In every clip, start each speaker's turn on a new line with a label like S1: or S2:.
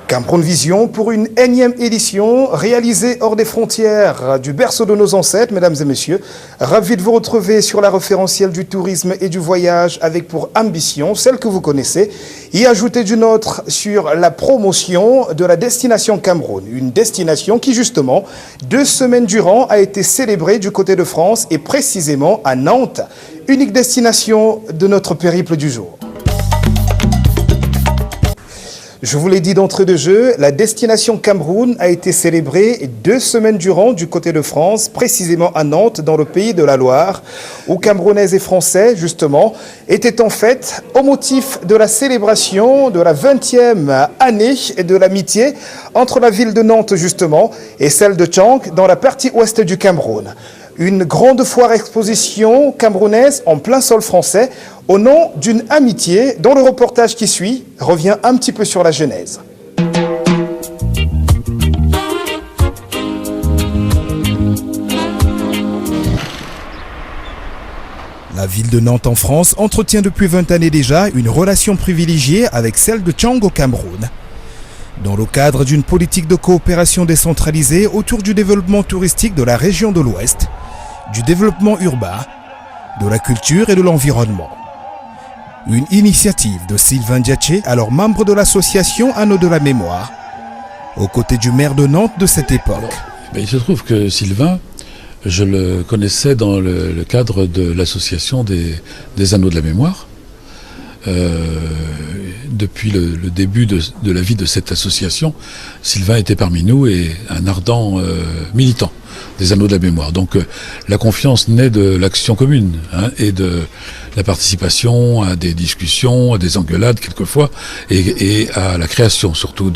S1: Cameroun Vision pour une énième édition réalisée hors des frontières du berceau de nos ancêtres, mesdames et messieurs. Ravi de vous retrouver sur la référentielle du tourisme et du voyage avec pour ambition, celle que vous connaissez, y ajouter du nôtre sur la promotion de la destination Cameroun. Une destination qui justement, 2 semaines durant, a été célébrée du côté de France et précisément à Nantes, unique destination de notre périple du jour. Je vous l'ai dit d'entrée de jeu, la destination Cameroun a été célébrée 2 semaines durant du côté de France, précisément à Nantes, dans le pays de la Loire, où Camerounais et Français, justement, étaient en fête au motif de la célébration de la 20e année de l'amitié entre la ville de Nantes, justement, et celle de Tchang, dans la partie ouest du Cameroun. Une grande foire exposition camerounaise en plein sol français au nom d'une amitié dont le reportage qui suit revient un petit peu sur la genèse. La ville de Nantes en France entretient depuis 20 années déjà une relation privilégiée avec celle de Tchang au Cameroun. Dans le cadre d'une politique de coopération décentralisée autour du développement touristique de la région de l'Ouest, du développement urbain, de la culture et de l'environnement. Une initiative de Sylvain Diaché, alors membre de l'association Anneaux de la Mémoire, aux côtés du maire de Nantes de cette époque.
S2: Il se trouve que Sylvain, je le connaissais dans le cadre de l'association des Anneaux de la Mémoire. Depuis le début de la vie de cette association, Sylvain était parmi nous et un ardent militant des Anneaux de la Mémoire. Donc la confiance naît de l'action commune et de la participation à des discussions, à des engueulades quelquefois, et à la création surtout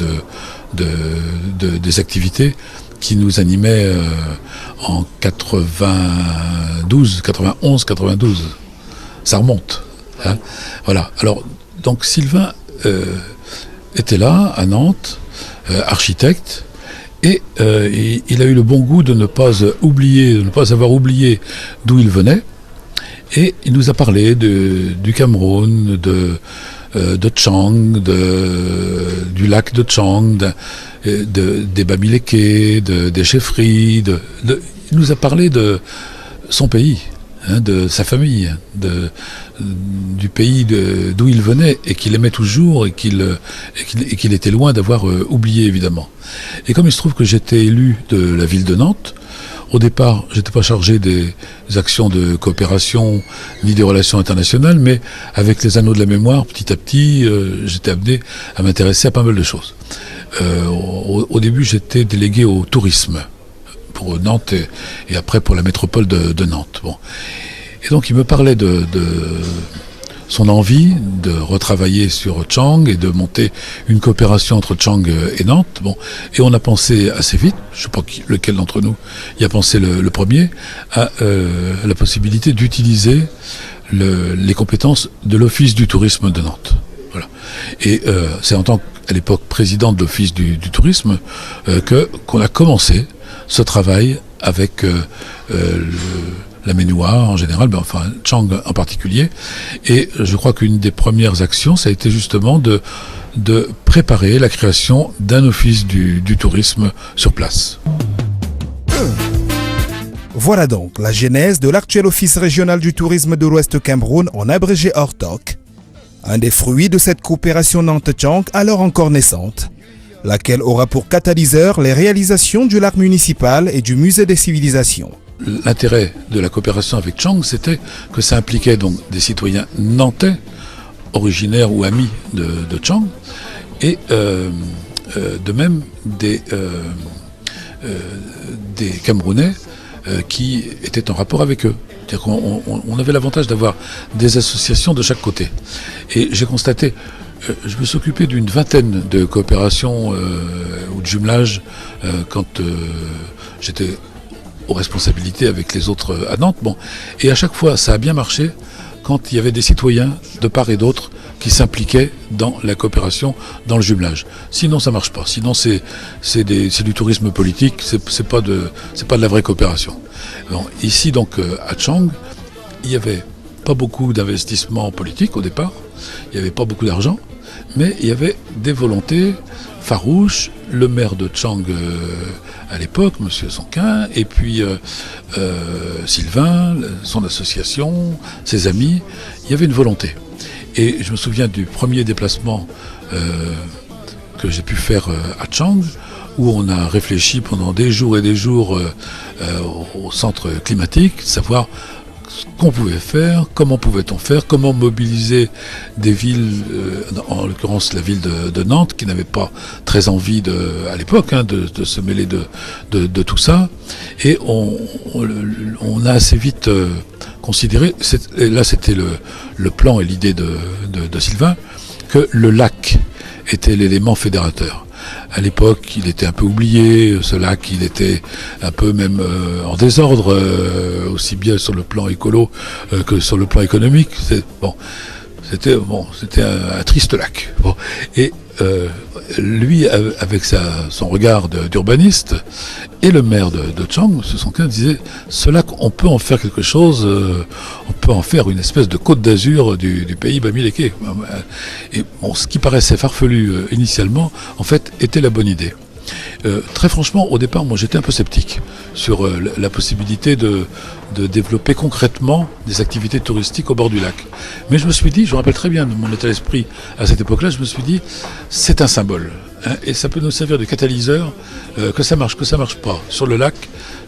S2: des activités qui nous animaient en 91, 92. Ça remonte. Voilà. Alors, donc Sylvain était là, à Nantes, architecte, et il a eu le bon goût de ne pas avoir oublié d'où il venait, et il nous a parlé du Cameroun, de Tchang, du lac de Tchang, des Bamileke, des chefferies, il nous a parlé de son pays. De sa famille, du pays d'où il venait et qu'il aimait toujours et qu'il était loin d'avoir oublié évidemment. Et comme il se trouve que j'étais élu de la ville de Nantes, au départ j'étais pas chargé des actions de coopération ni des relations internationales, mais avec les Anneaux de la Mémoire, petit à petit, j'étais amené à m'intéresser à pas mal de choses. Au début j'étais délégué au tourisme pour Nantes et après pour la métropole de Nantes. Bon. Et donc il me parlait de son envie de retravailler sur Tchang et de monter une coopération entre Tchang et Nantes. Bon. Et on a pensé assez vite, je ne sais pas lequel d'entre nous y a pensé le premier, à la possibilité d'utiliser les compétences de l'Office du tourisme de Nantes. Voilà. Et c'est en tant qu'à l'époque président de l'Office du tourisme qu'on a commencé ce travail avec la Ménoire en général, mais enfin Tchang en particulier. Et je crois qu'une des premières actions, ça a été justement de préparer la création d'un office du tourisme sur place.
S1: Voilà donc la genèse de l'actuel Office régional du tourisme de l'Ouest Cameroun, en abrégé ORTOC. Un des fruits de cette coopération Nantes-Tchang, alors encore naissante, laquelle aura pour catalyseur les réalisations du lac municipal et du musée des civilisations.
S2: L'intérêt de la coopération avec Tchang, c'était que ça impliquait donc des citoyens nantais, originaires ou amis de Tchang, et de même des Camerounais qui étaient en rapport avec eux. C'est-à-dire qu'on avait l'avantage d'avoir des associations de chaque côté. Et j'ai constaté, je me suis occupé d'une vingtaine de coopérations ou de jumelages quand j'étais aux responsabilités avec les autres à Nantes. Bon. Et à chaque fois, ça a bien marché quand il y avait des citoyens de part et d'autre qui s'impliquaient dans la coopération, dans le jumelage. Sinon, ça marche pas. Sinon, c'est du tourisme politique, c'est pas de la vraie coopération. Bon, ici, donc, à Tchang, il y avait pas beaucoup d'investissements politiques au départ, il n'y avait pas beaucoup d'argent, mais il y avait des volontés farouche, le maire de Tchang à l'époque, M. Sonkin, et puis Sylvain, son association, ses amis. Il y avait une volonté. Et je me souviens du premier déplacement que j'ai pu faire à Tchang, où on a réfléchi pendant des jours et des jours au centre climatique, savoir ce qu'on pouvait faire, comment pouvait-on faire, comment mobiliser des villes, en l'occurrence la ville de Nantes, qui n'avait pas très envie à l'époque de se mêler de tout ça. Et on a assez vite considéré, et là c'était le plan et l'idée de Sylvain, que le lac était l'élément fédérateur. À l'époque, il était un peu oublié, ce lac, il était un peu même en désordre, aussi bien sur le plan écolo que sur le plan économique. C'était un triste lac. Bon. Et lui, avec son regard d'urbaniste, et le maire de Tchang, M. Sonkin, disait ce lac, on peut en faire quelque chose, on peut en faire une espèce de côte d'Azur du pays Bamileke. Et bon, ce qui paraissait farfelu initialement, en fait, était la bonne idée. Très franchement, au départ, moi j'étais un peu sceptique sur la possibilité de développer concrètement des activités touristiques au bord du lac. Mais je me suis dit, je me rappelle très bien de mon état d'esprit à cette époque-là, je me suis dit, c'est un symbole. Hein, et ça peut nous servir de catalyseur, que ça marche pas. Sur le lac,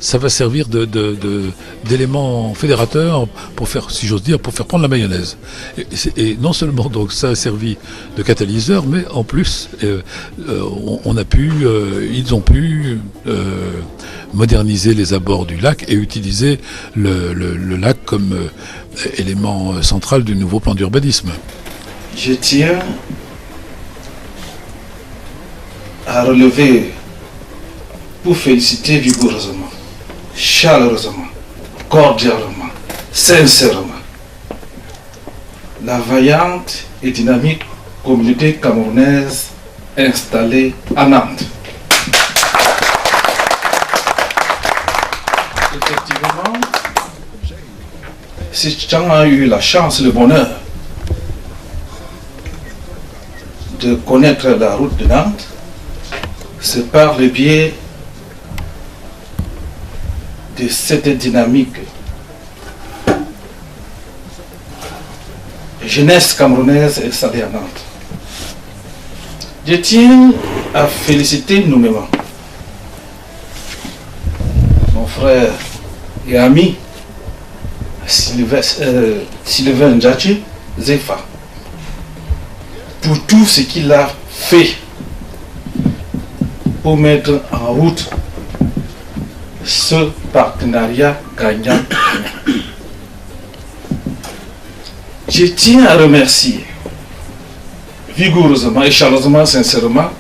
S2: ça va servir d'élément fédérateur pour faire, si j'ose dire, pour faire prendre la mayonnaise. Et non seulement donc ça a servi de catalyseur, mais en plus, ils ont pu moderniser les abords du lac et utiliser le lac comme élément central du nouveau plan d'urbanisme.
S3: Je tiens à relever pour féliciter vigoureusement, chaleureusement, cordialement, sincèrement la vaillante et dynamique communauté camerounaise installée à Nantes. Effectivement, si Tchang a eu la chance, le bonheur de connaître la route de Nantes, c'est par le biais de cette dynamique jeunesse camerounaise installée à Nantes. Je tiens à féliciter nommément mon frère et ami Sylvain Ndjadji Zefa pour tout ce qu'il a fait pour mettre en route ce partenariat gagnant. Je tiens à remercier vigoureusement et chaleureusement, sincèrement,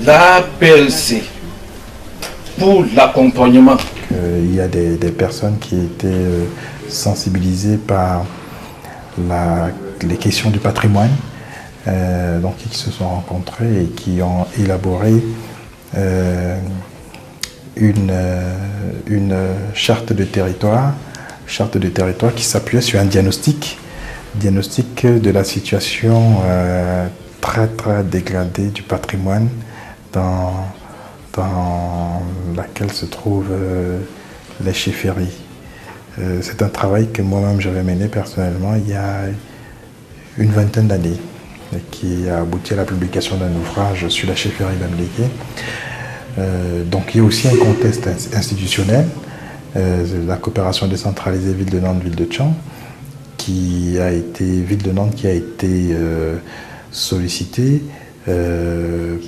S3: la PLC pour l'accompagnement.
S4: Il y a des personnes qui étaient sensibilisées par les questions du patrimoine, donc qui se sont rencontrées et qui ont élaboré une charte de territoire qui s'appuyait sur un diagnostic de la situation très très dégradée du patrimoine dans laquelle se trouvent les chefferies. C'est un travail que moi-même j'avais mené personnellement il y a une vingtaine d'années et qui a abouti à la publication d'un ouvrage sur la chefferie Bamileke. Donc il y a aussi un contexte institutionnel, la coopération décentralisée Ville de Nantes, Ville de Tchang, Ville de Nantes qui a été sollicitée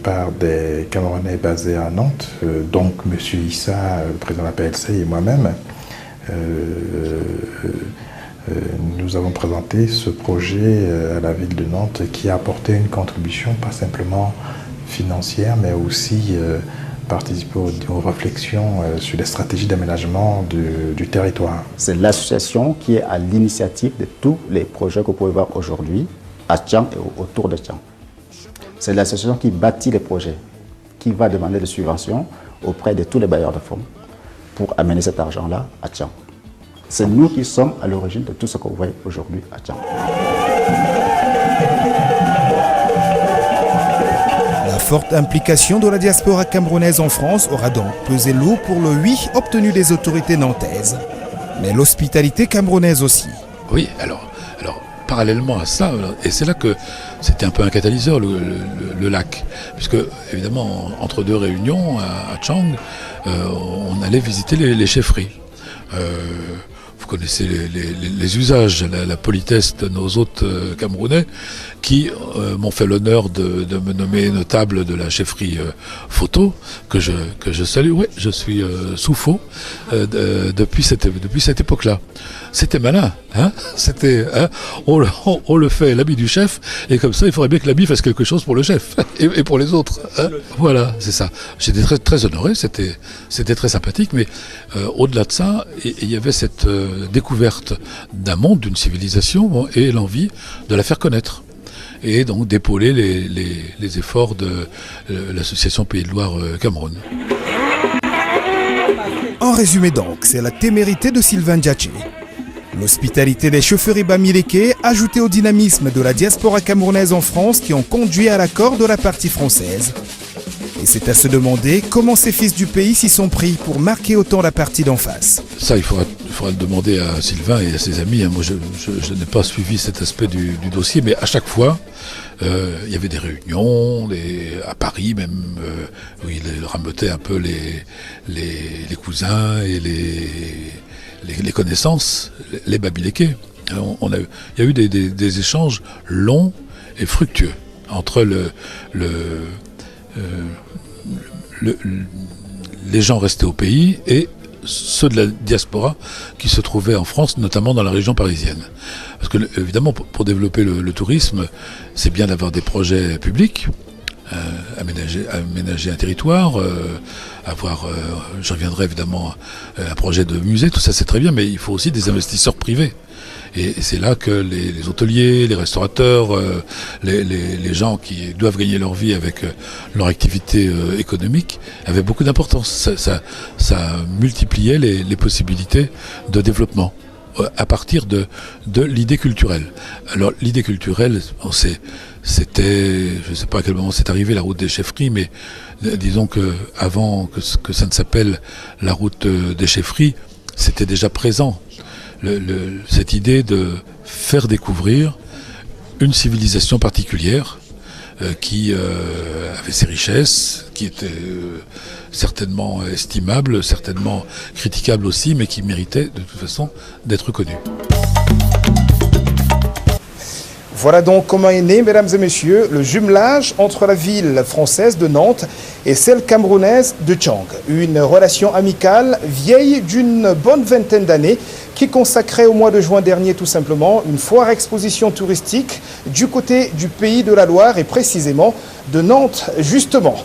S4: par des Camerounais basés à Nantes, donc M. Issa, le président de la PLC, et moi-même. Nous avons présenté ce projet à la ville de Nantes qui a apporté une contribution, pas simplement financière, mais aussi participer aux réflexions sur les stratégies d'aménagement du territoire.
S5: C'est l'association qui est à l'initiative de tous les projets que vous pouvez voir aujourd'hui à Tchang et autour de Tchang. C'est l'association qui bâtit les projets, qui va demander des subventions auprès de tous les bailleurs de fonds pour amener cet argent-là à Tchang. C'est nous qui sommes à l'origine de tout ce que vous voyez aujourd'hui à Tchang.
S1: forte implication de la diaspora camerounaise en France aura donc pesé lourd pour le oui obtenu des autorités nantaises. Mais l'hospitalité camerounaise aussi.
S2: Oui, alors parallèlement à ça, et c'est là que c'était un peu un catalyseur, le lac. Puisque, évidemment, entre deux réunions à Tchang, on allait visiter les chefferies. Vous connaissez les usages, la politesse de nos hôtes camerounais qui m'ont fait l'honneur de me nommer notable de la chefferie Photo, que je salue. Oui, je suis sous faux depuis cette époque-là. C'était malin, hein. C'était, hein, on le fait l'ami du chef, et comme ça, il faudrait bien que l'ami fasse quelque chose pour le chef et pour les autres. Hein. Voilà, c'est ça. J'étais très, très honoré, c'était très sympathique, mais au-delà de ça, il y avait cette découverte d'un monde, d'une civilisation, bon, et l'envie de la faire connaître. Et donc d'épauler les efforts de l'association Pays de Loire Cameroun.
S1: En résumé donc, c'est la témérité de Sylvain Djatché. L'hospitalité des chauffeurs bamileke, ajoutée au dynamisme de la diaspora camerounaise en France qui ont conduit à l'accord de la partie française. Et c'est à se demander comment ces fils du pays s'y sont pris pour marquer autant la partie d'en face. Ça,
S2: il faudra le demander à Sylvain et à ses amis. Moi, je n'ai pas suivi cet aspect du dossier, mais à chaque fois, il y avait des réunions, à Paris même, où il rameutait un peu les cousins et les connaissances, les babilekés. Il y a eu des échanges longs et fructueux entre les gens restés au pays et ceux de la diaspora qui se trouvaient en France, notamment dans la région parisienne. Parce que, évidemment, pour développer le tourisme, c'est bien d'avoir des projets publics, aménager un territoire, je reviendrai évidemment, un projet de musée, tout ça c'est très bien, mais il faut aussi des investisseurs privés. Et c'est là que les hôteliers, les restaurateurs, les gens qui doivent gagner leur vie avec leur activité économique avaient beaucoup d'importance. Ça multipliait les possibilités de développement à partir de l'idée culturelle. Alors l'idée culturelle, c'était, je ne sais pas à quel moment c'est arrivé la route des chefferies, mais disons que avant que ça ne s'appelle la route des chefferies, c'était déjà présent. Cette idée de faire découvrir une civilisation particulière qui avait ses richesses, qui était certainement estimable, certainement critiquable aussi, mais qui méritait de toute façon d'être connue.
S1: Voilà donc comment est né, mesdames et messieurs, le jumelage entre la ville française de Nantes et celle camerounaise de Tchang. Une relation amicale vieille d'une bonne vingtaine d'années qui consacrait au mois de juin dernier tout simplement une foire exposition touristique du côté du Pays de la Loire et précisément de Nantes justement.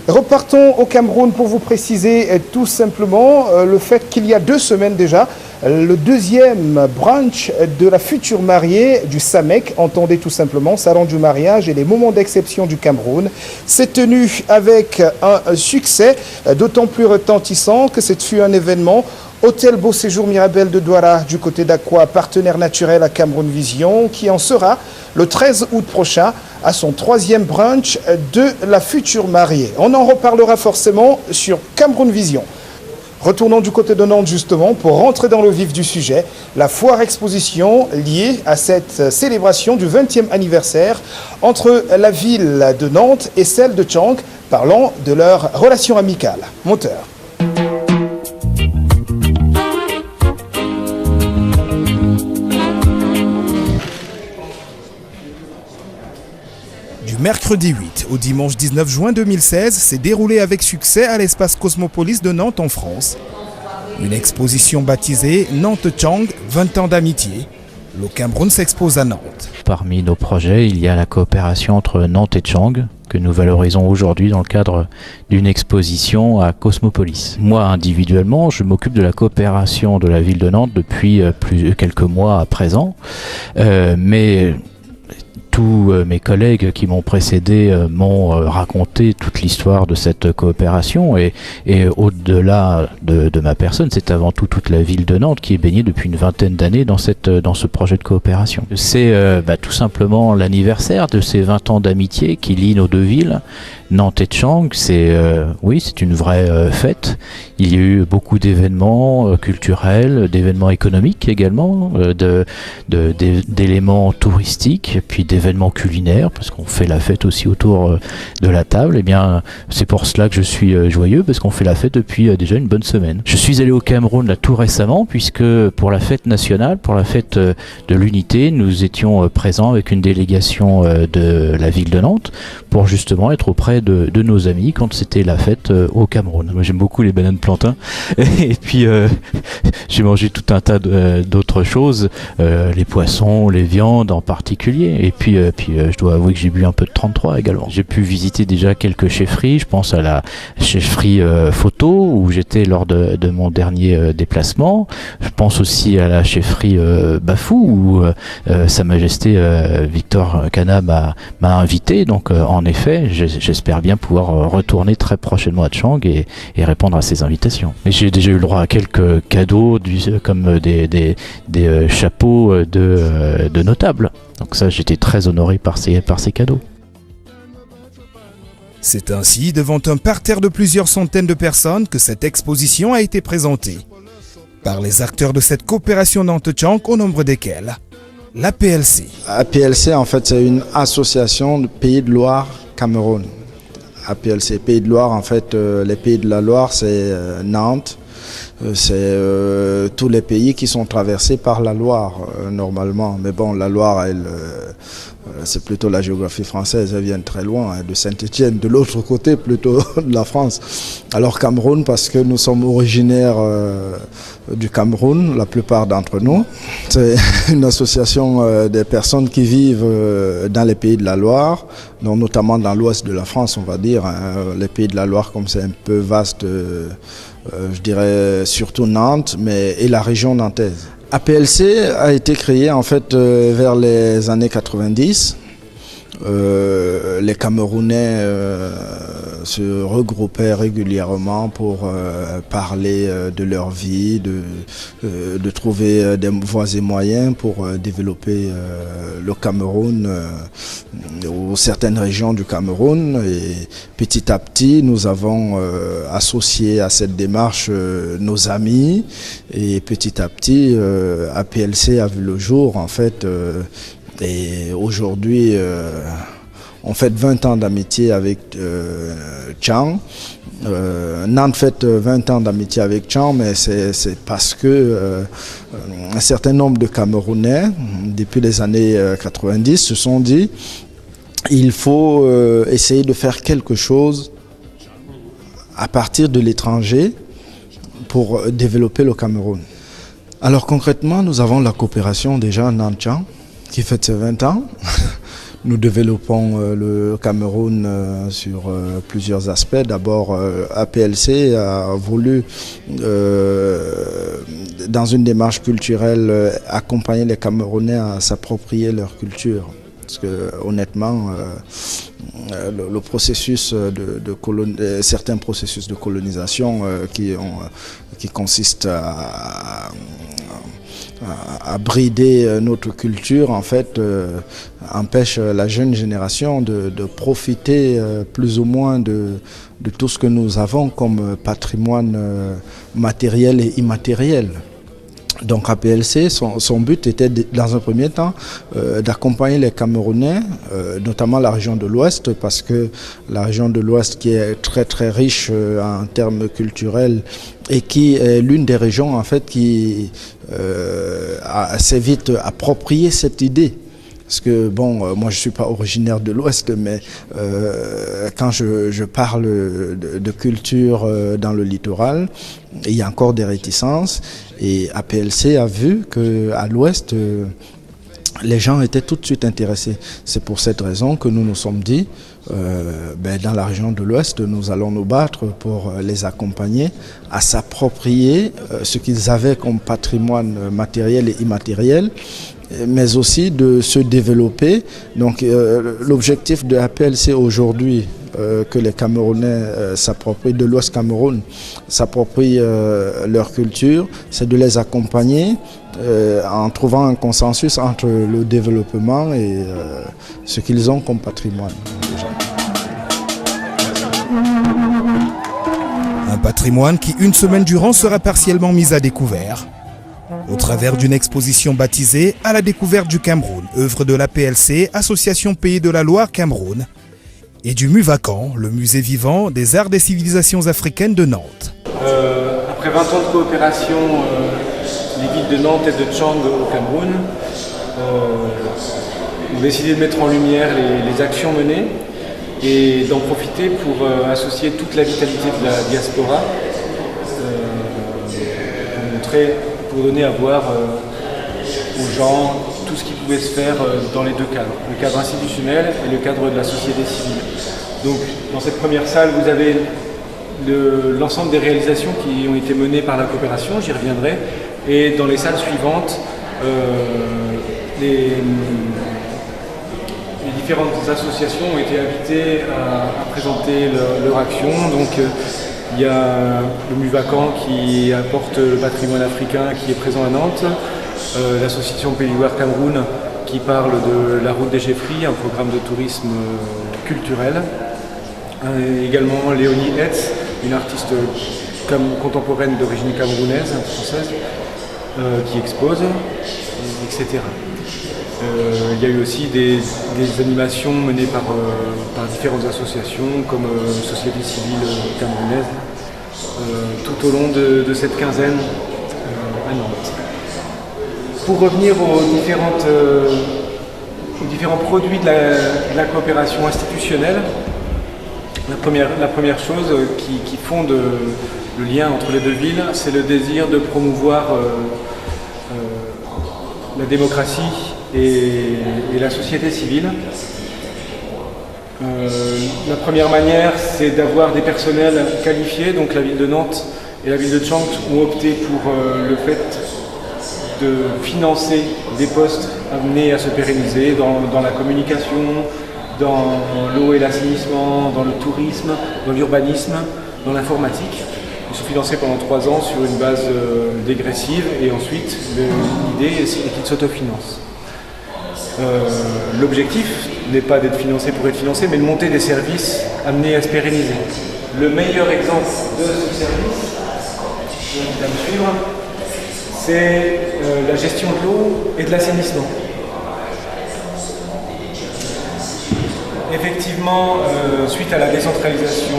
S1: Repartons au Cameroun pour vous préciser tout simplement le fait qu'il y a 2 semaines déjà, le deuxième branch de la future mariée du SAMEC, entendez tout simplement, Salon du mariage et les moments d'exception du Cameroun, s'est tenu avec un succès d'autant plus retentissant que ce fut un événement Hôtel Beau Séjour Mirabel de Douala du côté d'Aqua, partenaire naturel à Cameroun Vision, qui en sera le 13 août prochain à son 3e brunch de la future mariée. On en reparlera forcément sur Cameroun Vision. Retournons du côté de Nantes justement pour rentrer dans le vif du sujet, la foire exposition liée à cette célébration du 20e anniversaire entre la ville de Nantes et celle de Tchang, parlant de leur relation amicale. Moteur. Mercredi 8 au dimanche 19 juin 2016 s'est déroulée avec succès à l'espace Cosmopolis de Nantes en France. Une exposition baptisée Nantes-Tchang, 20 ans d'amitié. Le Cameroun s'expose à Nantes.
S6: Parmi nos projets, il y a la coopération entre Nantes et Tchang, que nous valorisons aujourd'hui dans le cadre d'une exposition à Cosmopolis. Moi, individuellement, je m'occupe de la coopération de la ville de Nantes depuis quelques mois à présent, mais tous mes collègues qui m'ont précédé m'ont raconté toute l'histoire de cette coopération et au-delà de ma personne, c'est avant tout toute la ville de Nantes qui est baignée depuis une vingtaine d'années dans ce projet de coopération. C'est tout simplement l'anniversaire de ces 20 ans d'amitié qui lient nos deux villes, Nantes et Tchang. C'est une vraie fête. Il y a eu beaucoup d'événements culturels, d'événements économiques également, d'éléments touristiques, et puis d'événements culinaires, parce qu'on fait la fête aussi autour de la table. Et bien, c'est pour cela que je suis joyeux, parce qu'on fait la fête depuis déjà une bonne semaine. Je suis allé au Cameroun là tout récemment, puisque pour la fête nationale, pour la fête de l'unité, nous étions présents avec une délégation de la ville de Nantes, pour justement être auprès de nos amis quand c'était la fête au Cameroun. Moi j'aime beaucoup les bananes plantains et puis j'ai mangé tout un tas d'autres choses, les poissons, les viandes en particulier, et puis je dois avouer que j'ai bu un peu de 33 également. J'ai pu visiter déjà quelques chefferies, je pense à la chefferie Photo où j'étais lors de mon dernier déplacement, je pense aussi à la chefferie Bafou où Sa Majesté Victor Kana m'a invité, donc en effet j'espère bien pouvoir retourner très prochainement à Tchang et répondre à ces invitations. Mais j'ai déjà eu le droit à quelques cadeaux comme des chapeaux de notables. Donc ça, j'étais très honoré par ces cadeaux.
S1: C'est ainsi devant un parterre de plusieurs centaines de personnes que cette exposition a été présentée par les acteurs de cette coopération Nantes-Tchang, au nombre desquels l'APLC.
S7: APLC, en fait, c'est une association de Pays de Loire Cameroun. APLC, Pays de Loire, en fait, les Pays de la Loire, c'est Nantes. C'est tous les pays qui sont traversés par la Loire, normalement. Mais bon, la Loire, c'est plutôt la géographie française, elle vient très loin, de Saint-Étienne, de l'autre côté plutôt de la France. Alors Cameroun, parce que nous sommes originaires du Cameroun, la plupart d'entre nous. C'est une association des personnes qui vivent dans les pays de la Loire, donc notamment dans l'ouest de la France, on va dire. Les pays de la Loire, comme c'est un peu vaste, je dirais surtout Nantes, et la région nantaise. APLC a été créé en fait vers les années 90. Les Camerounais se regroupaient régulièrement pour parler de leur vie, de trouver des voies et moyens pour développer le Cameroun ou certaines régions du Cameroun. Et petit à petit, nous avons associé à cette démarche nos amis, et petit à petit, APLC a vu le jour en fait. Et aujourd'hui, on fête 20 ans d'amitié avec Tchang. Nantes fête 20 ans d'amitié avec Tchang, mais c'est parce que un certain nombre de Camerounais, depuis les années 90, se sont dit il faut essayer de faire quelque chose à partir de l'étranger pour développer le Cameroun. Alors concrètement, nous avons la coopération déjà Nantes-Tchang, qui fête ses 20 ans. Nous développons le Cameroun sur plusieurs aspects. D'abord, APLC a voulu, dans une démarche culturelle, accompagner les Camerounais à s'approprier leur culture. Parce que honnêtement, le processus certains processus de colonisation qui consistent à brider notre culture, en fait, empêche la jeune génération de profiter plus ou moins de tout ce que nous avons comme patrimoine matériel et immatériel. Donc APLC, son but était dans un premier temps d'accompagner les Camerounais, notamment la région de l'Ouest, parce que la région de l'Ouest qui est très très riche en termes culturels et qui est l'une des régions en fait qui a assez vite approprié cette idée. Parce que bon, moi je ne suis pas originaire de l'Ouest, mais quand je parle de culture dans le littoral, il y a encore des réticences. Et APLC a vu qu'à l'Ouest, les gens étaient tout de suite intéressés. C'est pour cette raison que nous nous sommes dit, dans la région de l'Ouest, nous allons nous battre pour les accompagner à s'approprier ce qu'ils avaient comme patrimoine matériel et immatériel, mais aussi de se développer. Donc l'objectif de APLC aujourd'hui, que les Camerounais s'approprient, de l'Ouest Cameroun, s'approprient leur culture, c'est de les accompagner en trouvant un consensus entre le développement et ce qu'ils ont comme patrimoine.
S1: Un patrimoine qui, une semaine durant, sera partiellement mis à découvert au travers d'une exposition baptisée « À la découverte du Cameroun », œuvre de l'APLC, Association Pays de la Loire Cameroun, et du MUVACAN, le musée vivant des arts des civilisations africaines de Nantes.
S8: Après 20 ans de coopération, les villes de Nantes et de Tchang au Cameroun ont décidé de mettre en lumière les actions menées et d'en profiter pour associer toute la vitalité de la diaspora, pour donner à voir aux gens tout ce qui pouvait se faire dans les deux cadres, le cadre institutionnel et le cadre de la société civile. Donc dans cette première salle, vous avez l'ensemble des réalisations qui ont été menées par la coopération, j'y reviendrai, et dans les salles suivantes, les différentes associations ont été invitées à présenter leur action. Donc il y a le MUVACAN qui apporte le patrimoine africain qui est présent à Nantes, l'association Pays de la Loire Cameroun qui parle de la route des Jeffries, un programme de tourisme culturel. Également Léonie Hetz, une artiste contemporaine d'origine camerounaise, française, qui expose, etc. Il y a eu aussi des animations menées par différentes associations comme Société civile camerounaise tout au long de cette quinzaine à Nantes. Pour revenir aux différents produits de la coopération institutionnelle, la première chose qui fonde le lien entre les deux villes, c'est le désir de promouvoir la démocratie et la société civile. La première manière, c'est d'avoir des personnels qualifiés. Donc la ville de Nantes et la ville de Tchang ont opté pour le fait de financer des postes amenés à se pérenniser dans la communication, dans l'eau et l'assainissement, dans le tourisme, dans l'urbanisme, dans l'informatique. Ils sont financés pendant 3 ans sur une base dégressive et ensuite l'idée est qu'ils s'autofinancent. L'objectif n'est pas d'être financé pour être financé, mais de monter des services amenés à se pérenniser. Le meilleur exemple de ce service, qui va me suivre, c'est la gestion de l'eau et de l'assainissement. Effectivement, suite à la décentralisation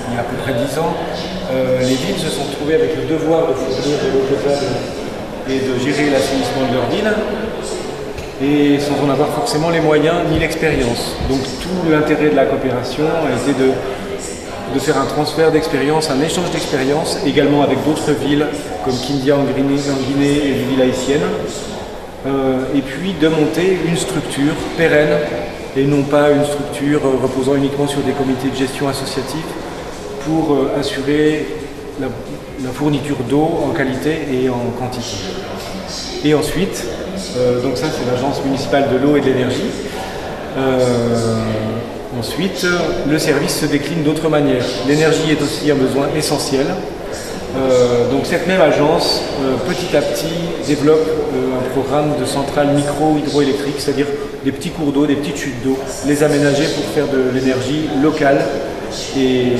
S8: il y a à peu près 10 ans, les villes se sont trouvées avec le devoir de fournir de l'eau potable et de gérer l'assainissement de leur ville, et sans en avoir forcément les moyens ni l'expérience. Donc tout l'intérêt de la coopération a été de faire un transfert d'expérience, un échange d'expérience, également avec d'autres villes comme Kindia en Guinée et les villes haïtiennes, et puis de monter une structure pérenne et non pas une structure reposant uniquement sur des comités de gestion associatifs pour assurer la fourniture d'eau en qualité et en quantité. Et ensuite, donc ça c'est l'agence municipale de l'eau et de l'énergie. Ensuite, le service se décline d'autres manières. L'énergie est aussi un besoin essentiel. Donc cette même agence, petit à petit, développe un programme de centrales micro-hydroélectriques, c'est-à-dire des petits cours d'eau, des petites chutes d'eau, les aménager pour faire de l'énergie locale et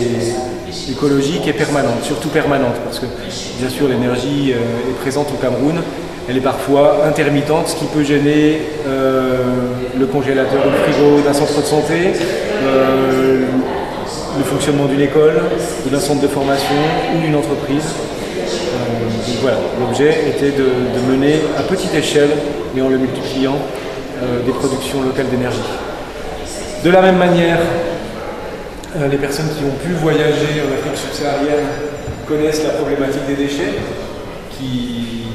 S8: écologique et permanente, surtout permanente, parce que bien sûr l'énergie est présente au Cameroun, elle est parfois intermittente, ce qui peut gêner le congélateur ou le frigo d'un centre de santé, le fonctionnement d'une école, ou d'un centre de formation, ou d'une entreprise. Donc voilà, l'objet était de mener à petite échelle, et en le multipliant, des productions locales d'énergie. De la même manière, les personnes qui ont pu voyager en Afrique subsaharienne connaissent la problématique des déchets qui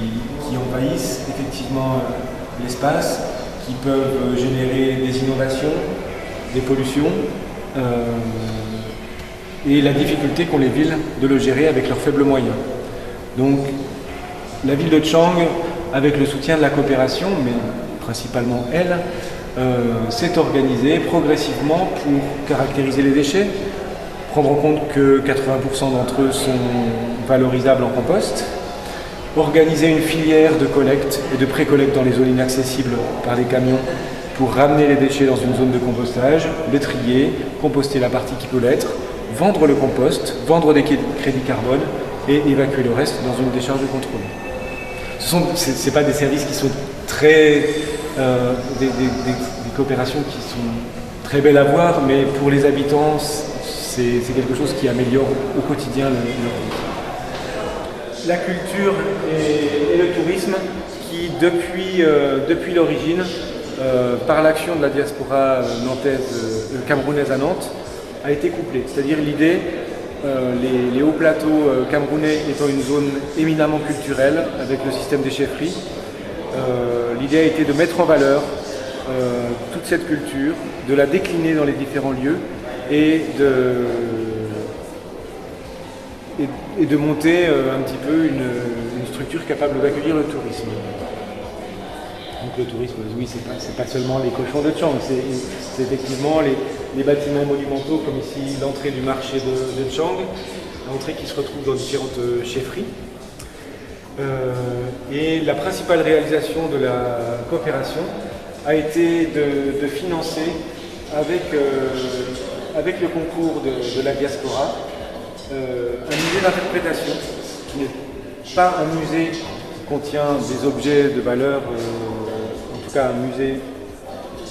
S8: envahissent effectivement l'espace, qui peuvent générer des inondations, des pollutions, et la difficulté qu'ont les villes de le gérer avec leurs faibles moyens. Donc la ville de Tchang avec le soutien de la coopération, mais principalement elle, s'est organisée progressivement pour caractériser les déchets, prendre en compte que 80% d'entre eux sont valorisables en compost, organiser une filière de collecte et de pré-collecte dans les zones inaccessibles par les camions pour ramener les déchets dans une zone de compostage, les trier, composter la partie qui peut l'être, vendre le compost, vendre des crédits carbone et évacuer le reste dans une décharge de contrôle. Ce n'est pas des services qui sont très... des coopérations qui sont très belles à voir, mais pour les habitants, c'est quelque chose qui améliore au quotidien leur vie. La culture et le tourisme qui, depuis l'origine, par l'action de la diaspora camerounaise à Nantes, a été couplée. C'est-à-dire l'idée, les hauts plateaux camerounais étant une zone éminemment culturelle avec le système des chefferies, l'idée a été de mettre en valeur toute cette culture, de la décliner dans les différents lieux et de monter un petit peu une structure capable d'accueillir le tourisme. Donc le tourisme, oui, c'est pas seulement les cochons de Tchang, c'est effectivement les bâtiments monumentaux comme ici l'entrée du marché de Tchang, l'entrée qui se retrouve dans différentes chefferies. Et la principale réalisation de la coopération a été de financer avec le concours de la diaspora un musée d'interprétation qui n'est pas un musée qui contient des objets de valeur, en tout cas un musée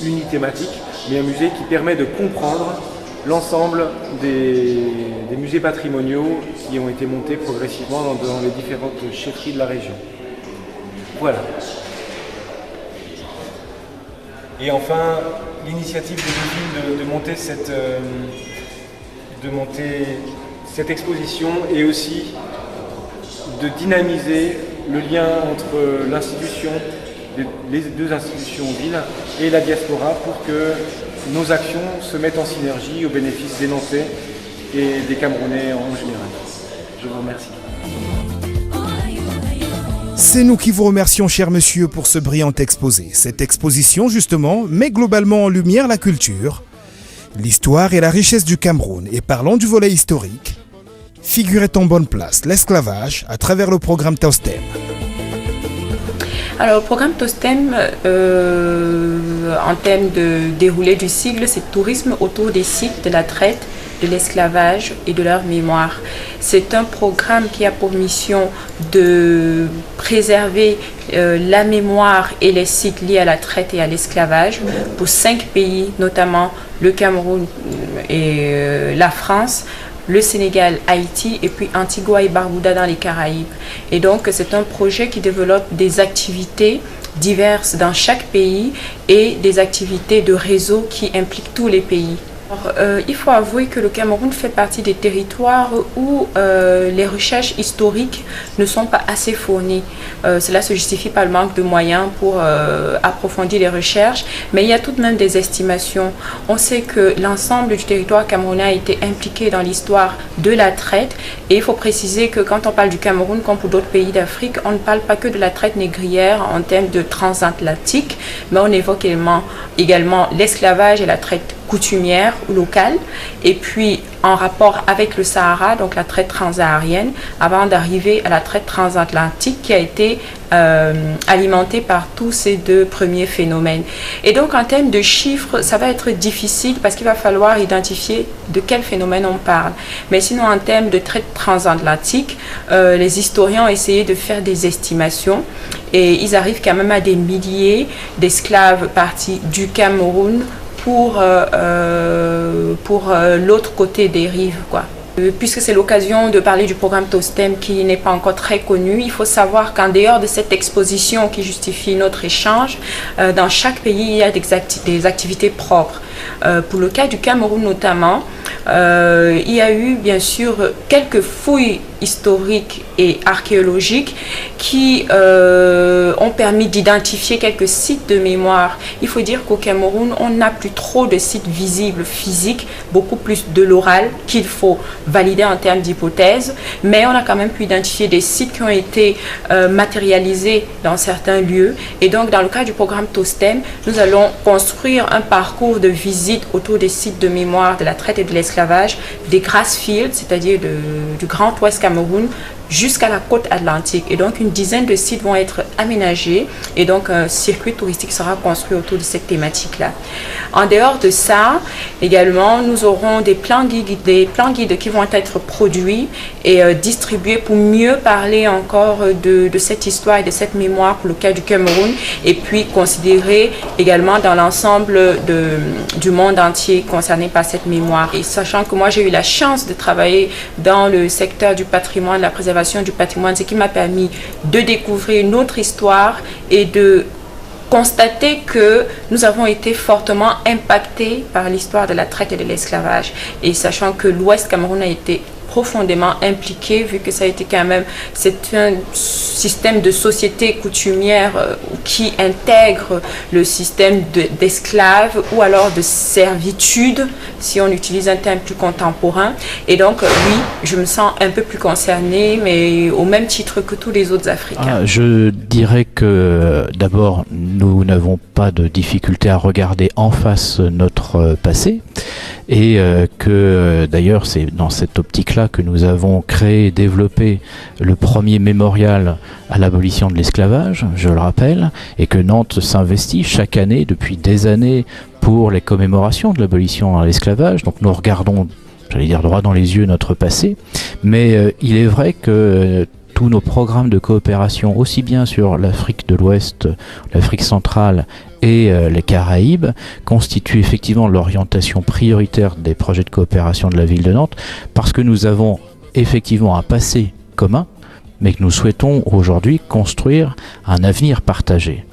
S8: unithématique, mais un musée qui permet de comprendre l'ensemble des musées patrimoniaux qui ont été montés progressivement dans les différentes chefferies de la région. Voilà. Et enfin, l'initiative de Deville de monter cette exposition et aussi de dynamiser le lien entre l'institution, les deux institutions villes et la diaspora pour que nos actions se mettent en synergie au bénéfice des Nantais et des Camerounais en général. Je vous remercie.
S1: C'est nous qui vous remercions, cher monsieur, pour ce brillant exposé. Cette exposition, justement, met globalement en lumière la culture, l'histoire et la richesse du Cameroun. Et parlant du volet historique, figurait en bonne place l'esclavage à travers le programme TOSTEM.
S9: Alors, le programme TOSTEM, en termes de déroulé du cycle, c'est tourisme autour des sites de la traite, de l'esclavage et de leur mémoire. C'est un programme qui a pour mission de préserver la mémoire et les sites liés à la traite et à l'esclavage pour 5 pays, notamment le Cameroun et la France, le Sénégal, Haïti et puis Antigua et Barbuda dans les Caraïbes. Et donc c'est un projet qui développe des activités diverses dans chaque pays et des activités de réseau qui impliquent tous les pays. Alors, il faut avouer que le Cameroun fait partie des territoires où les recherches historiques ne sont pas assez fournies. Cela se justifie par le manque de moyens pour approfondir les recherches, mais il y a tout de même des estimations. On sait que l'ensemble du territoire camerounais a été impliqué dans l'histoire de la traite et il faut préciser que quand on parle du Cameroun, comme pour d'autres pays d'Afrique, on ne parle pas que de la traite négrière en termes de transatlantique, mais on évoque également l'esclavage et la traite coutumière ou locale, et puis en rapport avec le Sahara, donc la traite transsaharienne, avant d'arriver à la traite transatlantique qui a été alimentée par tous ces deux premiers phénomènes. Et donc en termes de chiffres, ça va être difficile parce qu'il va falloir identifier de quel phénomène on parle. Mais sinon en termes de traite transatlantique, les historiens ont essayé de faire des estimations et ils arrivent quand même à des milliers d'esclaves partis du Cameroun pour l'autre côté des rives, quoi. Puisque c'est l'occasion de parler du programme TOSTEM qui n'est pas encore très connu, il faut savoir qu'en dehors de cette exposition qui justifie notre échange, dans chaque pays, il y a des activités propres. Pour le cas du Cameroun notamment, il y a eu bien sûr quelques fouilles historiques et archéologiques qui ont permis d'identifier quelques sites de mémoire. Il faut dire qu'au Cameroun, on n'a plus trop de sites visibles physiques, beaucoup plus de l'oral qu'il faut valider en termes d'hypothèses, mais on a quand même pu identifier des sites qui ont été matérialisés dans certains lieux. Et donc, dans le cadre du programme TOSTEM, nous allons construire un parcours de visite autour des sites de mémoire de la traite et de l'esclavage, des Grassfields, c'est-à-dire du Grand Ouest Cameroun, jusqu'à la côte atlantique. Et donc, une dizaine de sites vont être aménagés et donc un circuit touristique sera construit autour de cette thématique-là. En dehors de ça, également, nous aurons des plans guides qui vont être produits et distribués pour mieux parler encore de cette histoire et de cette mémoire pour le cas du Cameroun et puis considérer également dans l'ensemble du monde entier concerné par cette mémoire. Et sachant que moi, j'ai eu la chance de travailler dans le secteur du patrimoine, de la préservation du patrimoine, ce qui m'a permis de découvrir une autre histoire et de constater que nous avons été fortement impactés par l'histoire de la traite et de l'esclavage. Et sachant que l'Ouest Cameroun a été profondément impliqué, vu que ça a été quand même, c'est un système de société coutumière qui intègre le système d'esclaves ou alors de servitude, si on utilise un terme plus contemporain. Et donc, oui, je me sens un peu plus concernée, mais au même titre que tous les autres Africains.
S6: Je dirais que d'abord, nous n'avons pas de difficulté à regarder en face notre passé. Et que d'ailleurs c'est dans cette optique-là que nous avons créé et développé le premier mémorial à l'abolition de l'esclavage, je le rappelle, et que Nantes s'investit chaque année depuis des années pour les commémorations de l'abolition de l'esclavage. Donc nous regardons, j'allais dire droit dans les yeux, notre passé, mais il est vrai que tous nos programmes de coopération, aussi bien sur l'Afrique de l'Ouest, l'Afrique centrale et les Caraïbes, constituent effectivement l'orientation prioritaire des projets de coopération de la ville de Nantes, parce que nous avons effectivement un passé commun, mais que nous souhaitons aujourd'hui construire un avenir partagé.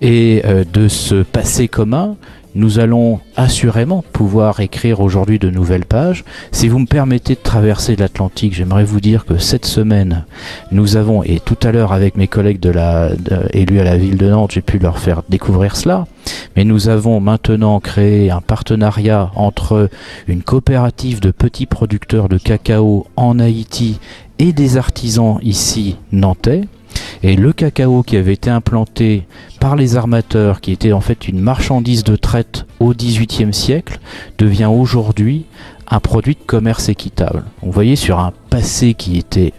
S6: Et de ce passé commun, nous allons assurément pouvoir écrire aujourd'hui de nouvelles pages. Si vous me permettez de traverser l'Atlantique, j'aimerais vous dire que cette semaine, nous avons, et tout à l'heure avec mes collègues élus à la ville de Nantes, j'ai pu leur faire découvrir cela, mais nous avons maintenant créé un partenariat entre une coopérative de petits producteurs de cacao en Haïti et des artisans ici nantais. Et le cacao qui avait été implanté par les armateurs, qui était en fait une marchandise de traite au XVIIIe siècle, devient aujourd'hui un produit de commerce équitable. Vous voyez, sur un passé qui était,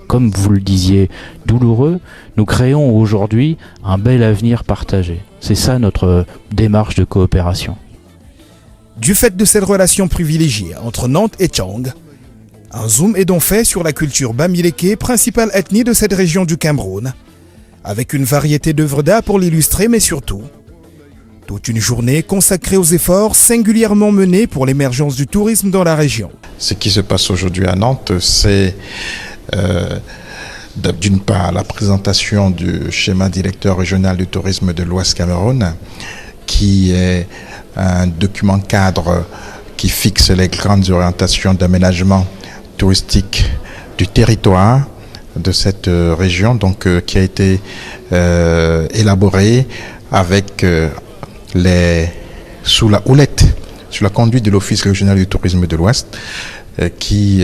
S6: comme vous le disiez, douloureux, nous créons aujourd'hui un bel avenir partagé. C'est ça notre démarche de coopération.
S1: Du fait de cette relation privilégiée entre Nantes et Tchang, un zoom est donc fait sur la culture Bamileke, principale ethnie de cette région du Cameroun, avec une variété d'œuvres d'art pour l'illustrer, mais surtout, toute une journée consacrée aux efforts singulièrement menés pour l'émergence du tourisme dans la région.
S4: Ce qui se passe aujourd'hui à Nantes, c'est d'une part la présentation du schéma directeur régional du tourisme de l'Ouest Cameroun, qui est un document cadre qui fixe les grandes orientations d'aménagement touristique du territoire de cette région, donc qui a été élaboré avec sous la houlette, sous la conduite de l'Office régional du tourisme de l'Ouest, qui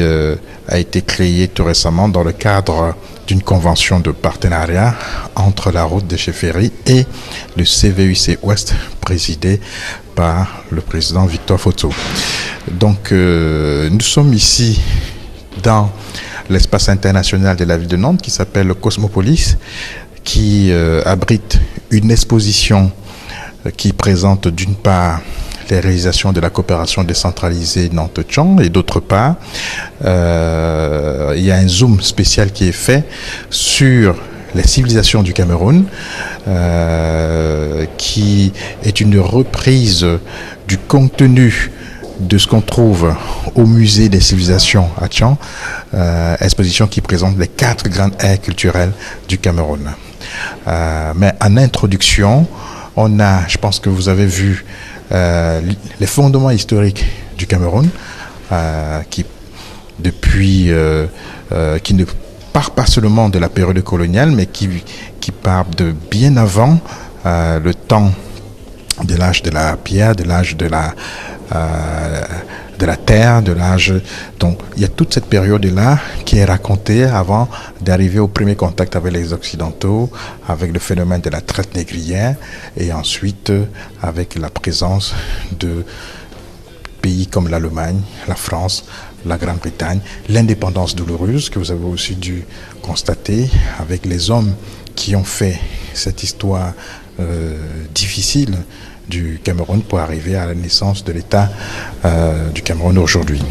S4: a été créé tout récemment dans le cadre d'une convention de partenariat entre la route de Chefferie et le CVUC Ouest, présidé par le président Victor Foto. Donc nous sommes ici dans l'espace international de la ville de Nantes qui s'appelle le Cosmopolis, qui abrite une exposition qui présente d'une part les réalisations de la coopération décentralisée Nantes-Tchang et d'autre part il y a un zoom spécial qui est fait sur les civilisations du Cameroun, qui est une reprise du contenu de ce qu'on trouve au musée des civilisations à Tchang, exposition qui présente les 4 grandes aires culturelles du Cameroun. Mais en introduction, je pense que vous avez vu les fondements historiques du Cameroun, qui ne part pas seulement de la période coloniale, mais qui part de bien avant le temps de l'âge de la pierre, de l'âge de la terre, de l'âge... Donc, il y a toute cette période-là qui est racontée avant d'arriver au premier contact avec les Occidentaux, avec le phénomène de la traite négrière, et ensuite avec la présence de pays comme l'Allemagne, la France, la Grande-Bretagne, l'indépendance douloureuse que vous avez aussi dû constater avec les hommes qui ont fait cette histoire difficile du Cameroun pour arriver à la naissance de l'État du Cameroun aujourd'hui.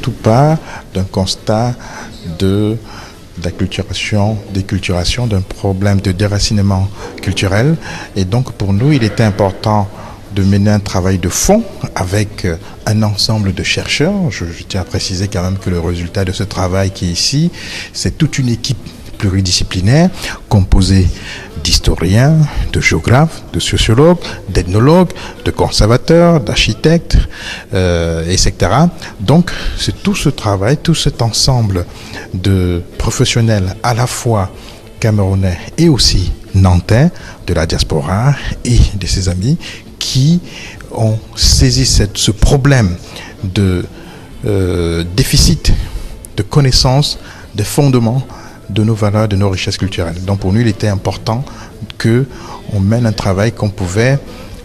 S4: Tout part d'un constat déculturation, d'un problème de déracinement culturel. Et donc pour nous, il était important de mener un travail de fond avec un ensemble de chercheurs. Je tiens à préciser quand même que le résultat de ce travail qui est ici, c'est toute une équipe pluridisciplinaire composée d'historiens, de géographes, de sociologues, d'ethnologues, de conservateurs, d'architectes, etc. Donc c'est tout ce travail, tout cet ensemble de professionnels à la fois camerounais et aussi nantais, de la diaspora et de ses amis, qui ont saisi ce problème de déficit de connaissances, de fondements de nos valeurs, de nos richesses culturelles. Donc pour nous, il était important qu'on mène un travail qu'on pouvait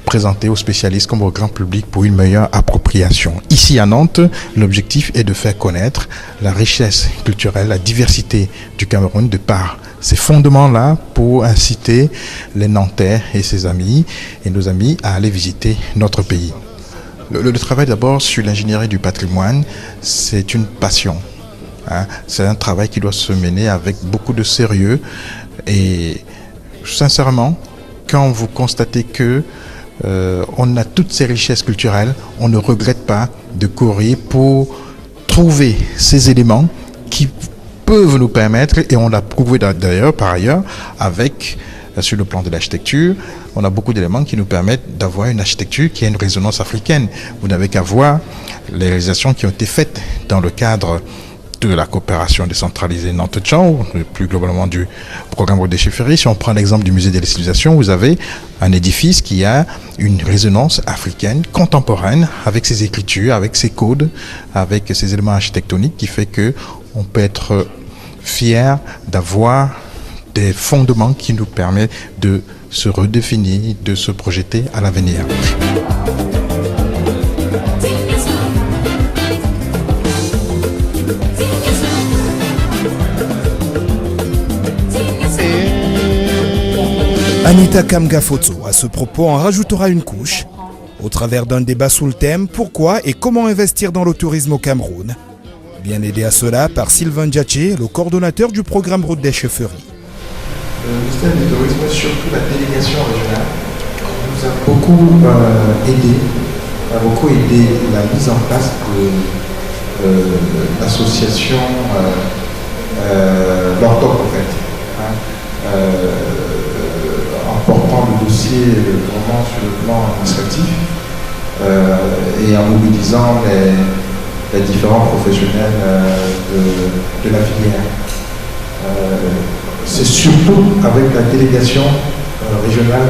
S4: présenter aux spécialistes comme au grand public pour une meilleure appropriation. Ici à Nantes, l'objectif est de faire connaître la richesse culturelle, la diversité du Cameroun de par ces fondements-là pour inciter les Nantais et ses amis et nos amis à aller visiter notre pays. Le travail d'abord sur l'ingénierie du patrimoine, c'est une passion. C'est un travail qui doit se mener avec beaucoup de sérieux et sincèrement, quand vous constatez que on a toutes ces richesses culturelles, on ne regrette pas de courir pour trouver ces éléments qui peuvent nous permettre, et on l'a prouvé d'ailleurs par ailleurs avec sur le plan de l'architecture, on a beaucoup d'éléments qui nous permettent d'avoir une architecture qui a une résonance africaine. Vous n'avez qu'à voir les réalisations qui ont été faites dans le cadre de la coopération décentralisée Nantes-Tchao, plus globalement du programme Rodé-Chefferie. Si on prend l'exemple du musée de la civilisation, vous avez un édifice qui a une résonance africaine contemporaine avec ses écritures, avec ses codes, avec ses éléments architectoniques qui fait que on peut être fier d'avoir des fondements qui nous permettent de se redéfinir, de se projeter à l'avenir.
S1: Anita Kamgafoto, à ce propos, en rajoutera une couche, au travers d'un débat sous le thème « Pourquoi et comment investir dans le tourisme au Cameroun ?» Bien aidé à cela par Sylvain Diatché, le coordonnateur du programme Route des Chefferies.
S4: Le ministère du Tourisme, surtout la délégation régionale, nous a beaucoup aidé la mise en place de l'association l'ORTOP en fait. En portant le dossier vraiment sur le plan administratif et en mobilisant les différents professionnels de la filière. C'est surtout avec la délégation régionale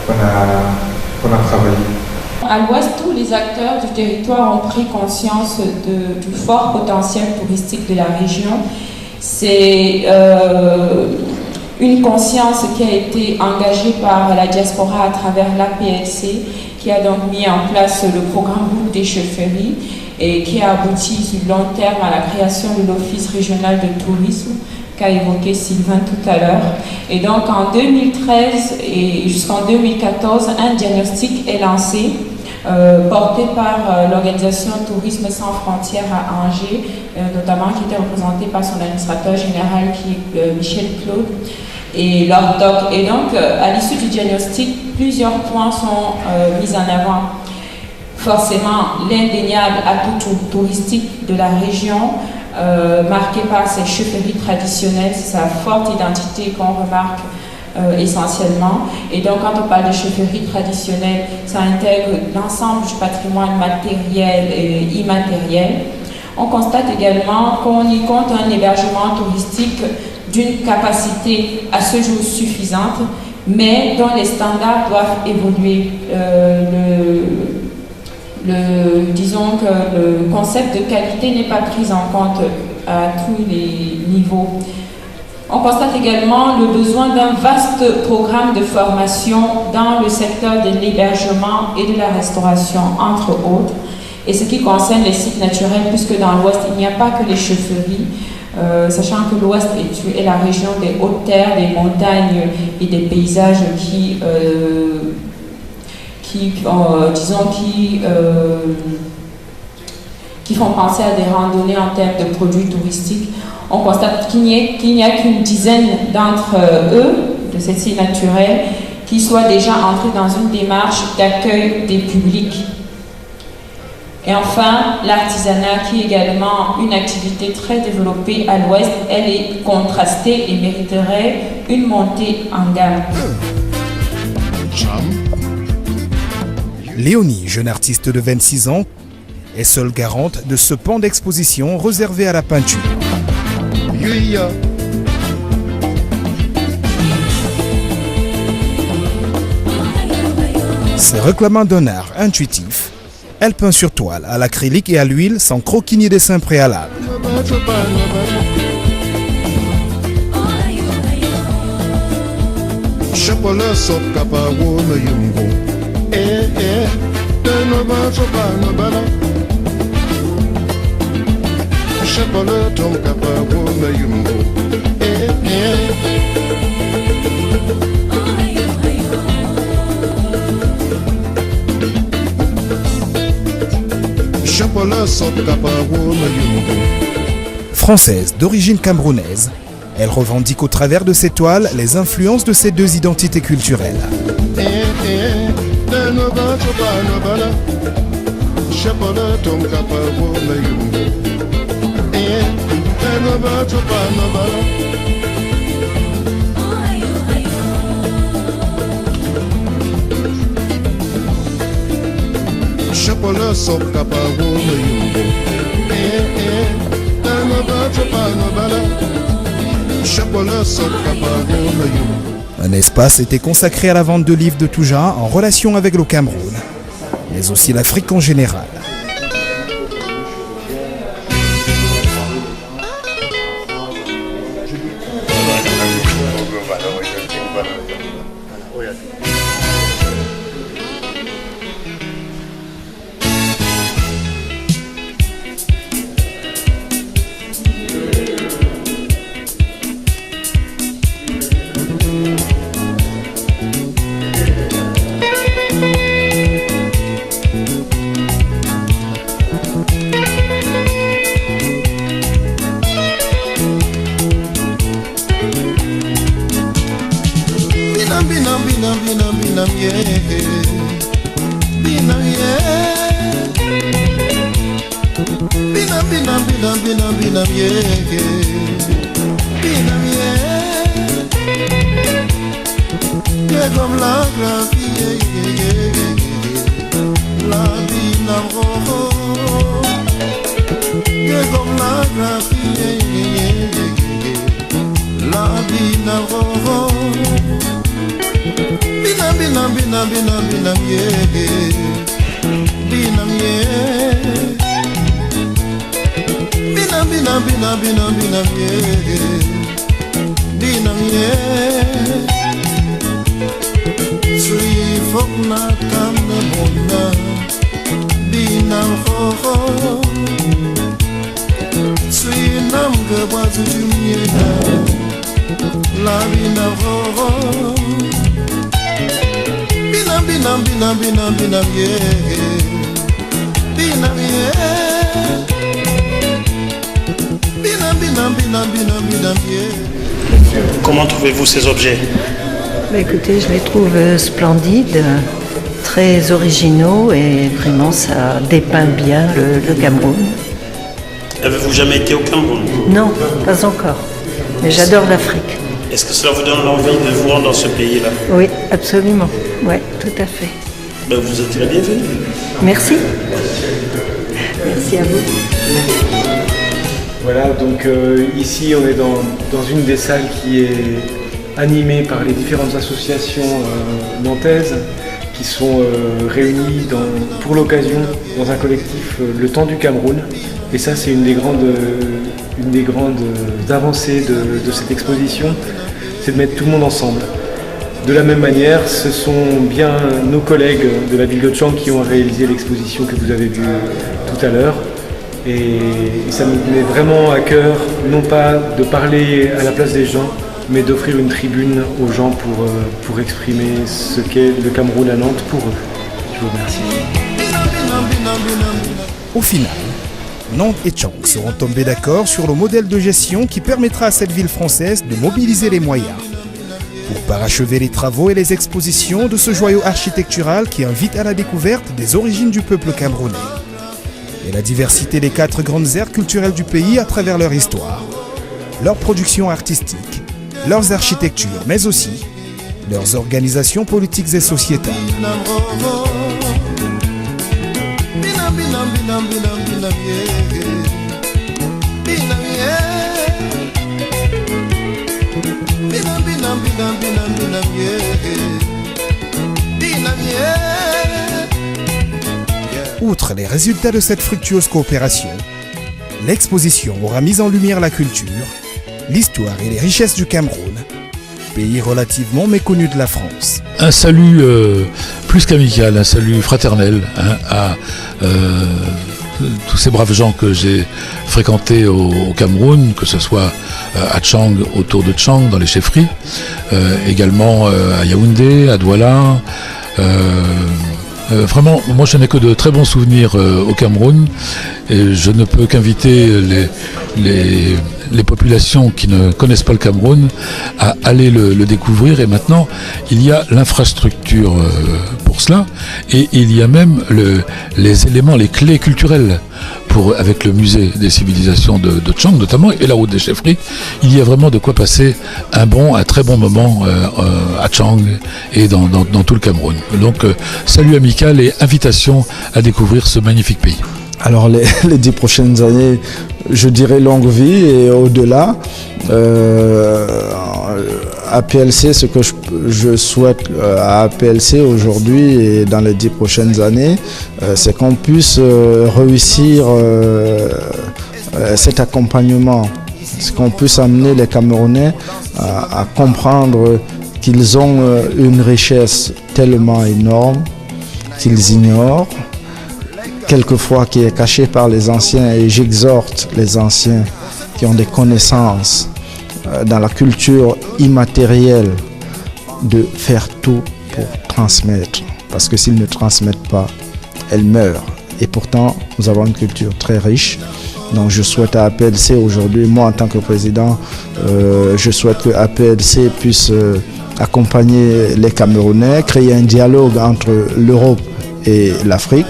S4: qu'on a travaillé.
S9: À l'ouest, tous les acteurs du territoire ont pris conscience du fort potentiel touristique de la région. C'est une conscience qui a été engagée par la diaspora à travers l'APLC, qui a donc mis en place le programme Route des Chefferies et qui a abouti sur long terme à la création de l'Office régional de tourisme qu'a évoqué Sylvain tout à l'heure. Et donc en 2013 et jusqu'en 2014, un diagnostic est lancé porté par l'organisation Tourisme sans frontières à Angers, notamment qui était représenté par son administrateur général qui est Michel Claude et l'ORTOP. Et donc à l'issue du diagnostic, plusieurs points sont mis en avant. forcément l'indéniable atout touristique de la région, marqué par ses chefferies traditionnelles, sa forte identité qu'on remarque essentiellement. Et donc quand on parle de chefferie traditionnelle, ça intègre l'ensemble du patrimoine matériel et immatériel. On constate également qu'on y compte un hébergement touristique d'une capacité à ce jour suffisante, mais dont les standards doivent évoluer. Disons que le concept de qualité n'est pas pris en compte à tous les niveaux. On constate également le besoin d'un vaste programme de formation dans le secteur de l'hébergement et de la restauration, entre autres. Et ce qui concerne les sites naturels, puisque dans l'Ouest, il n'y a pas que les chefferies, sachant que l'Ouest est la région des hautes terres, des montagnes et des paysages qui font penser à des randonnées en termes de produits touristiques. On constate qu'il n'y a qu'une dizaine d'entre eux, de ces sites naturels, qui soient déjà entrés dans une démarche d'accueil des publics. Et enfin, l'artisanat, qui est également une activité très développée à l'Ouest, elle est contrastée et mériterait une montée en gamme.
S1: Léonie, jeune artiste de 26 ans, est seule garante de ce pan d'exposition réservé à la peinture. Se réclamant d'un art intuitif, elle peint sur toile, à l'acrylique et à l'huile sans croquis ni dessin préalable. Française d'origine camerounaise, elle revendique au travers de ses toiles les influences de ces deux identités culturelles. Un espace était consacré à la vente de livres de tout genre en relation avec le Cameroun, mais aussi l'Afrique en général.
S10: Comment trouvez-vous ces objets?
S11: Écoutez, je les trouve splendides,
S10: très originaux et vraiment ça dépeint bien le Cameroun.
S11: Avez-vous jamais été au Cameroun?
S10: Non, pas encore. Mais j'adore l'Afrique.
S11: Est-ce que cela vous donne l'envie de vous rendre dans ce pays-là?
S10: Oui, absolument. Oui, tout à fait.
S11: Ben, vous êtes la bienvenue.
S10: Merci. Merci à vous.
S8: Voilà, donc ici on est dans une des salles qui est animée par les différentes associations nantaises qui sont réunies pour l'occasion dans un collectif Le Temps du Cameroun. Et ça, c'est une des grandes avancées de cette exposition, c'est de mettre tout le monde ensemble. De la même manière, ce sont bien nos collègues de la ville de Tchang qui ont réalisé l'exposition que vous avez vue tout à l'heure. Et ça me met vraiment à cœur, non pas de parler à la place des gens, mais d'offrir une tribune aux gens pour exprimer ce qu'est le Cameroun à Nantes pour eux. Je vous remercie.
S1: Au final, Nantes et Tchang seront tombés d'accord sur le modèle de gestion qui permettra à cette ville française de mobiliser les moyens pour parachever les travaux et les expositions de ce joyau architectural qui invite à la découverte des origines du peuple camerounais et la diversité des 4 grandes aires culturelles du pays à travers leur histoire, leur production artistique, leurs architectures, mais aussi leurs organisations politiques et sociétales. Outre les résultats de cette fructueuse coopération, l'exposition aura mis en lumière la culture, l'histoire et les richesses du Cameroun, pays relativement méconnu de la France.
S2: Un salut plus qu'amical, un salut fraternel à tous ces braves gens que j'ai fréquentés au Cameroun, que ce soit à Tchang, autour de Tchang, dans les chefferies, également à Yaoundé, à Douala. Vraiment, moi je n'ai que de très bons souvenirs au Cameroun et je ne peux qu'inviter les populations qui ne connaissent pas le Cameroun à aller le découvrir. Et maintenant, il y a l'infrastructure pour cela et il y a même les éléments, les clés culturelles avec le musée des civilisations de Tchang notamment et la route des chefferies. Il y a vraiment de quoi passer un très bon moment à Tchang et dans tout le Cameroun. Donc salut amical et invitation à découvrir ce magnifique pays.
S7: Alors les 10 prochaines années, je dirais longue vie et au-delà. APLC, ce que je souhaite à APLC aujourd'hui et dans les 10 prochaines années, c'est qu'on puisse réussir cet accompagnement, c'est qu'on puisse amener les Camerounais à comprendre qu'ils ont une richesse tellement énorme qu'ils ignorent, quelquefois qui est cachée par les anciens, et j'exhorte les anciens qui ont des connaissances dans la culture immatérielle de faire tout pour transmettre, parce que s'ils ne transmettent pas, elle meurt. Et pourtant, nous avons une culture très riche. Donc je souhaite à APLC aujourd'hui, moi en tant que président, je souhaite que APLC puisse accompagner les Camerounais, créer un dialogue entre l'Europe et l'Afrique.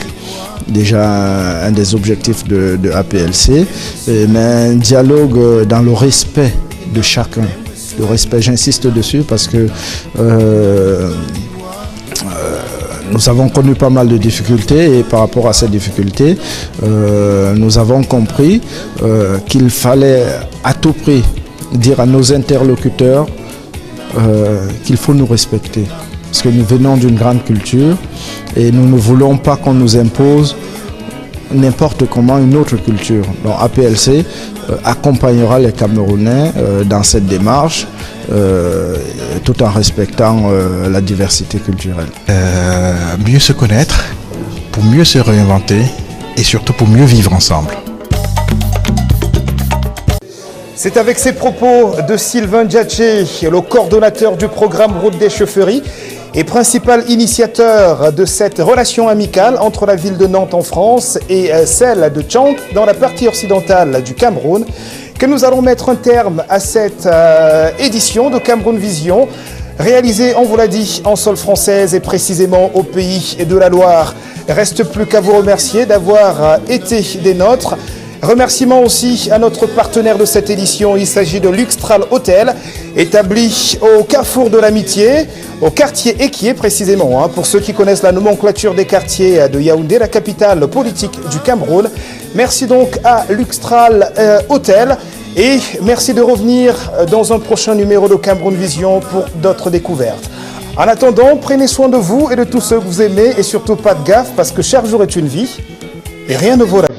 S7: Déjà un des objectifs de APLC, mais un dialogue dans le respect de chacun. Le respect, j'insiste dessus parce que nous avons connu pas mal de difficultés et par rapport à ces difficultés, nous avons compris qu'il fallait à tout prix dire à nos interlocuteurs qu'il faut nous respecter. Parce que nous venons d'une grande culture et nous ne voulons pas qu'on nous impose n'importe comment une autre culture. Donc APLC accompagnera les Camerounais dans cette démarche tout en respectant la diversité culturelle.
S4: Mieux se connaître, pour mieux se réinventer et surtout pour mieux vivre ensemble.
S1: C'est avec ces propos de Sylvain Djatché, le coordonnateur du programme Route des Chefferies et principal initiateur de cette relation amicale entre la ville de Nantes en France et celle de Tchang dans la partie occidentale du Cameroun, que nous allons mettre un terme à cette édition de Cameroun Vision. réalisé, on vous l'a dit, en sol française et précisément au pays de la Loire. Reste plus qu'à vous remercier d'avoir été des nôtres. Remerciements aussi à notre partenaire de cette édition, il s'agit de Luxtral Hôtel, établi au carrefour de l'Amitié, au quartier Ekié précisément. Pour ceux qui connaissent la nomenclature des quartiers de Yaoundé, la capitale politique du Cameroun. Merci donc à Luxtral Hôtel et merci de revenir dans un prochain numéro de Cameroun Vision pour d'autres découvertes. En attendant, prenez soin de vous et de tous ceux que vous aimez et surtout pas de gaffe parce que chaque jour est une vie et rien ne vaut la